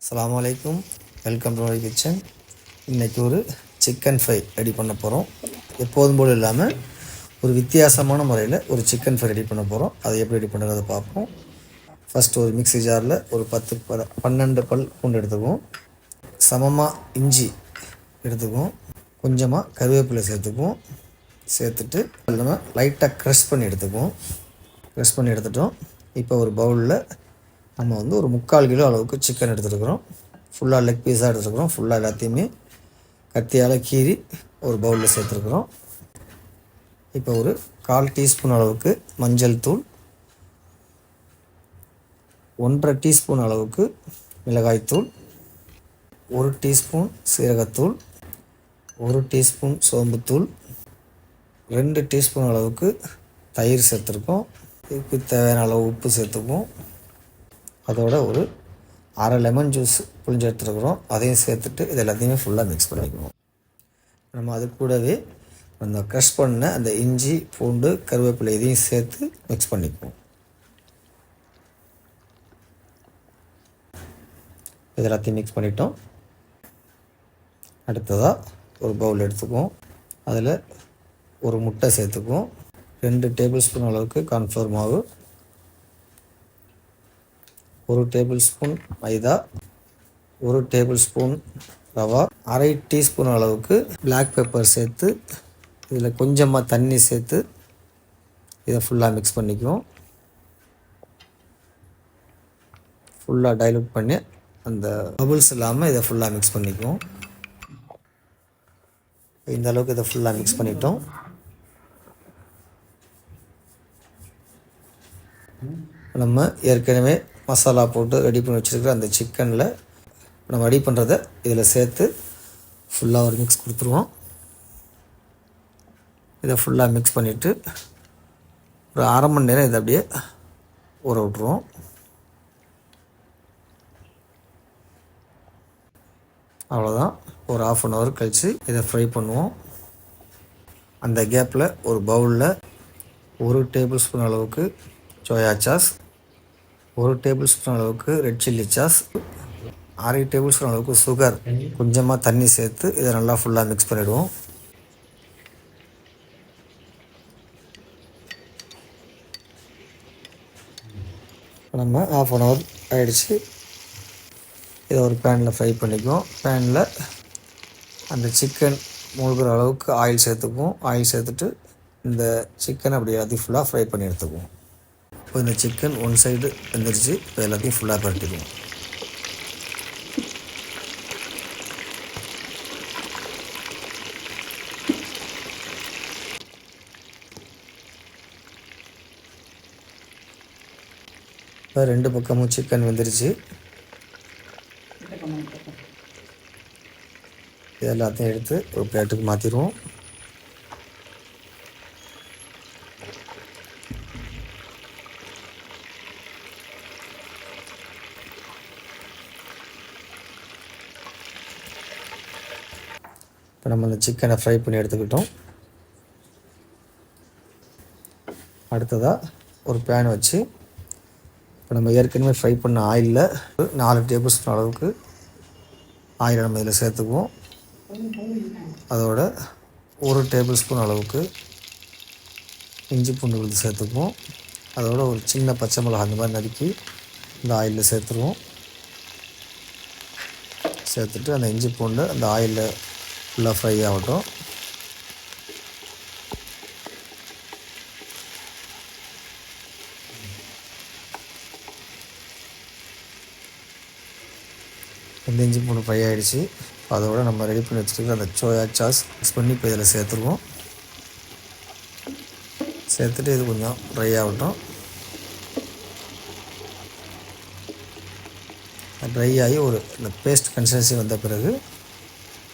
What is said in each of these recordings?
அஸ்ஸலாமு அலைக்கும். Welcome to my kitchen. இன்றைக்கி ஒரு சிக்கன் ஃப்ரை ரெடி பண்ண போகிறோம். எப்போதும் போல் இல்லாமல் ஒரு வித்தியாசமான முறையில் ஒரு சிக்கன் ஃப்ரை ரெடி பண்ண போகிறோம். அதை எப்படி ரெடி பண்ணுறதை பார்ப்போம். ஃபஸ்ட்டு ஒரு மிக்ஸி ஜாரில் ஒரு 12 பல் பூண்டு எடுத்துக்குவோம். சமமாக இஞ்சி எடுத்துக்குவோம். கொஞ்சமாக கருவேப்பிலை சேர்த்துக்குவோம். சேர்த்துட்டு நம்ம லைட்டாக க்ரஷ் பண்ணி எடுத்துக்குவோம். க்ரஷ் பண்ணி எடுத்துட்டோம். இப்போ ஒரு பவுலில் நம்ம ஒரு 3/4 கிலோ அளவுக்கு சிக்கன் எடுத்துருக்குறோம். ஃபுல்லாக லெக் பீஸாக எடுத்துருக்குறோம். ஃபுல்லாக எல்லாத்தையுமே கத்தியால் கீறி ஒரு பவுலில் சேர்த்துருக்குறோம். இப்போ ஒரு 1/4 டீஸ்பூன் அளவுக்கு மஞ்சள் தூள், 1/2 டீஸ்பூன் அளவுக்கு மிளகாய்த்தூள், 1 டீஸ்பூன் சீரகத்தூள், 1 டீஸ்பூன் சோம்புத்தூள், 2 டீஸ்பூன் அளவுக்கு தயிர் சேர்த்துருக்கோம். இதுக்கு தேவையான அளவு உப்பு சேர்த்துக்குவோம். அதோட ஒரு அரை லெமன் ஜூஸ் புழிஞ்சு எடுத்துருக்குறோம். அதையும் சேர்த்துட்டு இது எல்லாத்தையுமே ஃபுல்லாக மிக்ஸ் பண்ணிக்குவோம். நம்ம அது கூடவே அந்த க்ரஷ் பண்ண அந்த இஞ்சி, பூண்டு, கருவேப்பிலை இதையும் சேர்த்து மிக்ஸ் பண்ணிக்குவோம். இது எல்லாத்தையும் மிக்ஸ் பண்ணிட்டோம். அடுத்ததாக ஒரு பவுல் எடுத்துக்குவோம். அதில் ஒரு முட்டை சேர்த்துக்குவோம். 2 டேபிள் ஸ்பூன் அளவுக்கு கார்ன்ஃப்ளவர் மாவு, 1 டேபிள் ஸ்பூன் மைதா, 1 டேபிள் ஸ்பூன் ரவா, அரை டீஸ்பூன் அளவுக்கு பிளாக் பெப்பர் சேர்த்து இதில் கொஞ்சமாக தண்ணி சேர்த்து இதை ஃபுல்லாக மிக்ஸ் பண்ணிக்குவோம். ஃபுல்லாக டைலூட் பண்ணி அந்த பபுள்ஸ் இல்லாமல் இதை ஃபுல்லாக மிக்ஸ் பண்ணிக்குவோம். இந்த அளவுக்கு இதை ஃபுல்லாக மிக்ஸ் பண்ணிட்டோம். நம்ம ஏற்கனவே மசாலா போட்டு ரெடி பண்ணி வச்சுருக்கிற அந்த சிக்கனில் நம்ம ரெடி பண்ணுறதை இதில் சேர்த்து ஃபுல்லாக ஒரு மிக்ஸ் கொடுத்துருவோம். இதை ஃபுல்லாக மிக்ஸ் பண்ணிவிட்டு ஒரு அரை மணி நேரம் இதை அப்படியே ஊற விட்ருவோம். அவ்வளோதான். ஒரு 1/2 அன் ஹவர் கழித்து இதை ஃப்ரை பண்ணுவோம். அந்த கேப்பில் ஒரு பவுலில் 1 டேபிள் ஸ்பூன் அளவுக்கு சோயா சாஸ், 1 டேபிள் ஸ்பூன் அளவுக்கு ரெட் சில்லி சாஸ், அரை டேபிள் ஸ்பூன் அளவுக்கு சுகர், கொஞ்சமாக தண்ணி சேர்த்து இதை நல்லா ஃபுல்லாக மிக்ஸ் பண்ணிவிடுவோம். நம்ம 1/2 அன் ஹவர் ஆகிடுச்சு. இதை ஒரு பேனில் ஃப்ரை பண்ணிக்குவோம். பேனில் அந்த சிக்கன் மூழ்கிற அளவுக்கு ஆயில் சேர்த்துக்குவோம். ஆயில் சேர்த்துட்டு இந்த சிக்கன் அப்படி எல்லாத்தையும் ஃபுல்லாக ஃப்ரை பண்ணி எடுத்துக்குவோம். இப்போ இந்த சிக்கன் ஒன் சைடு வெந்துருச்சு. இப்போ எல்லாத்தையும் ஃபுல்லாக பரட்டிக்குவோம். இப்போ 2 பக்கமும் சிக்கன் வெந்துருச்சு. இது எல்லாத்தையும் எடுத்து ஒரு பிளேட்டுக்கு மாற்றிடுவோம். இப்போ நம்ம இந்த சிக்கனை ஃப்ரை பண்ணி எடுத்துக்கிட்டோம். அடுத்ததாக ஒரு பேன் வச்சு இப்போ நம்ம ஏற்கனவே ஃப்ரை பண்ண ஆயிலில் 4 டேபிள் ஸ்பூன் அளவுக்கு ஆயில் நம்ம இதில் சேர்த்துக்குவோம். அதோட 1 டேபிள் ஸ்பூன் அளவுக்கு இஞ்சி பூண்டு விழுது சேர்த்துக்குவோம். அதோட ஒரு சின்ன பச்சை மிளகாய் அந்த மாதிரி நறுக்கி இந்த ஆயிலில் சேர்த்துருவோம். சேர்த்துட்டு அந்த இஞ்சி பூண்டு அந்த ஆயிலில் ஃபுல்லாக ஃப்ரை ஆகட்டும். இந்த இஞ்சி பூண்டு ஃப்ரை ஆகிடுச்சு. அதோட நம்ம ரெடி பண்ணி வச்சுருக்கிற அந்த சோயா சாஸ் மிக்ஸ் பண்ணி இப்போ இதில் சேர்த்துருவோம். சேர்த்துட்டு இது கொஞ்சம் ட்ரை ஆகட்டும். ட்ரை ஆகி ஒரு இந்த பேஸ்ட் கன்சிஸ்டன்சி வந்த பிறகு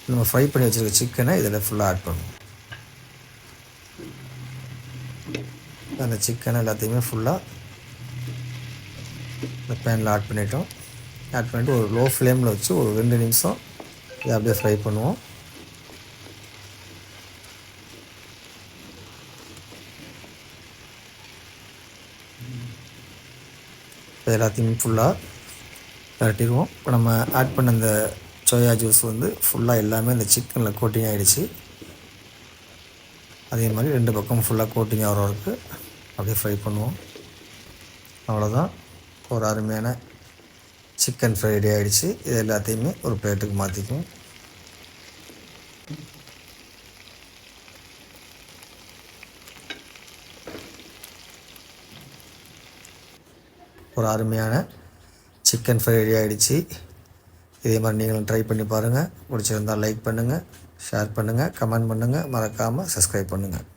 நம்ம ஃப்ரை பண்ணி வச்சுருக்க சிக்கனை இதில் ஃபுல்லாக ஆட் பண்ணுவோம். அந்த சிக்கனை எல்லாத்தையுமே ஃபுல்லாக இந்த பேனில் ஆட் பண்ணிவிட்டோம். ஆட் பண்ணிவிட்டு ஒரு லோ ஃப்ளேமில் வச்சு ஒரு 2 நிமிஷம் இதை அப்படியே ஃப்ரை பண்ணுவோம். எல்லாத்தையும் ஃபுல்லாக கரட்டிடுவோம். இப்போ நம்ம ஆட் பண்ண இந்த சோயா ஜூஸ் வந்து ஃபுல்லாக எல்லாமே இந்த சிக்கனில் கோட்டிங் ஆகிடுச்சு. அதே மாதிரி 2 பக்கம் ஃபுல்லாக கோட்டிங் ஆகிற வரைக்கும் அப்படியே ஃப்ரை பண்ணுவோம். அவ்வளோதான், ஒரு அருமையான சிக்கன் ஃப்ரை ரெடி ஆகிடுச்சு. இது எல்லாத்தையுமே ஒரு பிளேட்டுக்கு மாற்றிக்குவோம். ஒரு அருமையான சிக்கன் ஃப்ரை ரெடி ஆகிடுச்சு. இதே மாதிரி நீங்களும் ட்ரை பண்ணி பாருங்கள். பிடிச்சிருந்தால் லைக் பண்ணுங்கள், ஷேர் பண்ணுங்கள், கமெண்ட் பண்ணுங்கள், மறக்காமல் சப்ஸ்கிரைப் பண்ணுங்கள்.